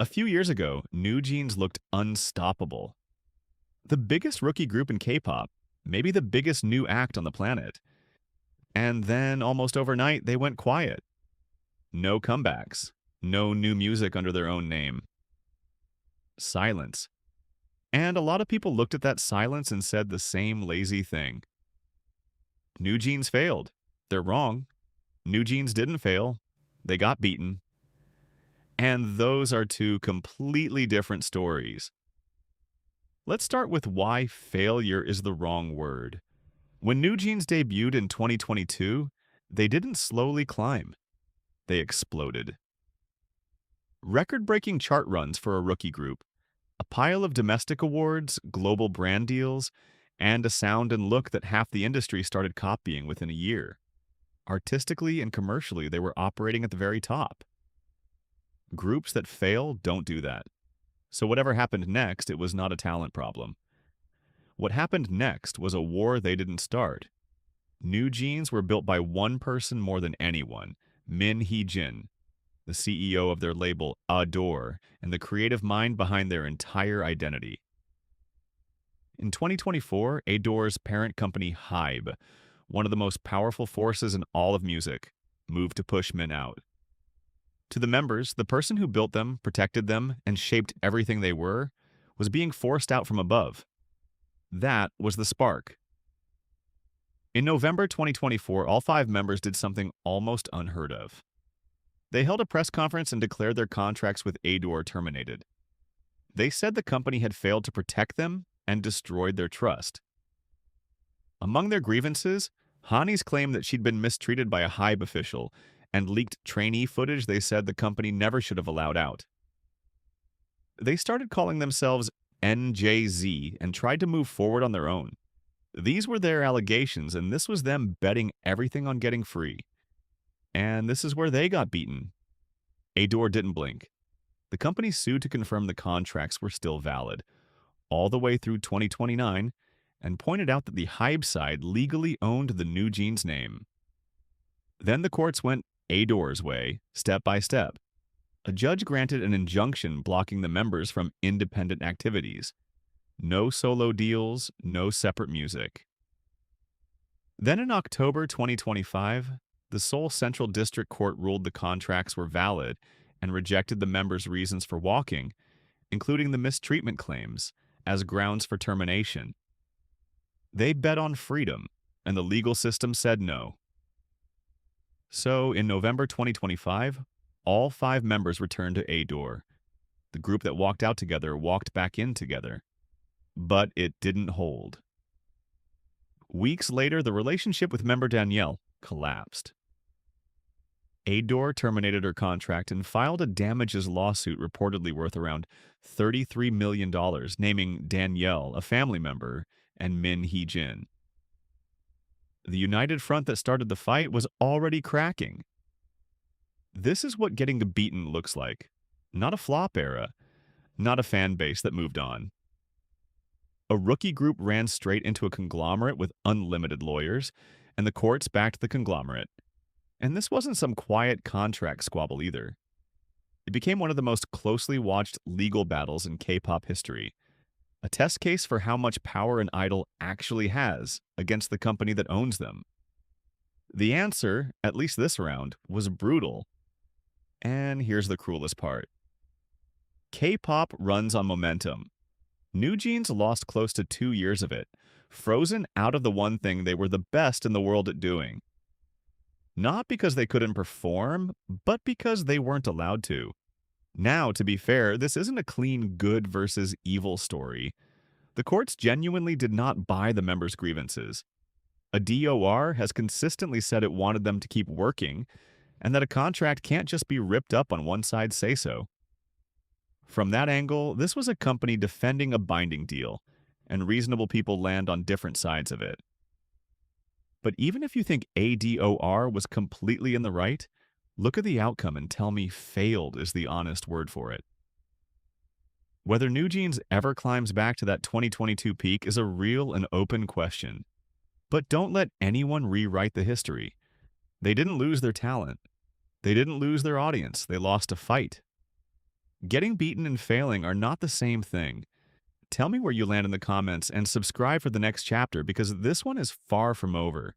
A few years ago, NewJeans looked unstoppable. The biggest rookie group in K-pop, maybe the biggest new act on the planet. And then, almost overnight, they went quiet. No comebacks. No new music under their own name. Silence. And a lot of people looked at that silence and said the same lazy thing. NewJeans failed. They're wrong. NewJeans didn't fail. They got beaten. And those are two completely different stories. Let's start with why failure is the wrong word. When NewJeans debuted in 2022, they didn't slowly climb. They exploded. Record-breaking chart runs for a rookie group, a pile of domestic awards, global brand deals, and a sound and look that half the industry started copying within a year. Artistically and commercially, they were operating at the very top. Groups that fail don't do that. So whatever happened next, it was not a talent problem. What happened next was a war they didn't start. NewJeans were built by one person more than anyone, Min Hee-jin, the CEO of their label ADOR, and the creative mind behind their entire identity. In 2024, ADOR's parent company HYBE, one of the most powerful forces in all of music, moved to push Min out. To the members, the person who built them, protected them, and shaped everything they were, was being forced out from above. That was the spark. In November 2024, all 5 members did something almost unheard of. They held a press conference and declared their contracts with ADOR terminated. They said the company had failed to protect them and destroyed their trust. Among their grievances, Hani's claimed that she'd been mistreated by a HYBE official and leaked trainee footage they said the company never should have allowed out. They started calling themselves NJZ and tried to move forward on their own. These were their allegations, and this was them betting everything on getting free. And this is where they got beaten. ADOR didn't blink. The company sued to confirm the contracts were still valid, all the way through 2029, and pointed out that the HYBE side legally owned the NewJeans name. Then the courts went ADOR's way, step by step. A judge granted an injunction blocking the members from independent activities. No solo deals, no separate music. Then in October 2025, the Seoul Central District Court ruled the contracts were valid and rejected the members' reasons for walking, including the mistreatment claims, as grounds for termination. They bet on freedom, and the legal system said no. So, in November 2025, all 5 members returned to ADOR. The group that walked out together walked back in together. But it didn't hold. Weeks later, the relationship with member Danielle collapsed. ADOR terminated her contract and filed a damages lawsuit reportedly worth around $33 million, naming Danielle a family member and Min Hee-jin. The united front that started the fight was already cracking. This is what getting beaten looks like. Not a flop era. Not a fan base that moved on. A rookie group ran straight into a conglomerate with unlimited lawyers, and the courts backed the conglomerate. And this wasn't some quiet contract squabble either. It became one of the most closely watched legal battles in K-pop history. A test case for how much power an idol actually has against the company that owns them. The answer, at least this round, was brutal. And here's the cruelest part. K-pop runs on momentum. NewJeans lost close to 2 years of it, frozen out of the one thing they were the best in the world at doing. Not because they couldn't perform, but because they weren't allowed to. Now, to be fair, this isn't a clean good versus evil story. The courts genuinely did not buy the members' grievances. A DOR has consistently said it wanted them to keep working, and that a contract can't just be ripped up on one side's say-so. From that angle, this was a company defending a binding deal, and reasonable people land on different sides of it. But even if you think ADOR was completely in the right, look at the outcome and tell me failed is the honest word for it. Whether NewJeans ever climbs back to that 2022 peak is a real and open question. But don't let anyone rewrite the history. They didn't lose their talent. They didn't lose their audience. They lost a fight. Getting beaten and failing are not the same thing. Tell me where you land in the comments and subscribe for the next chapter because this one is far from over.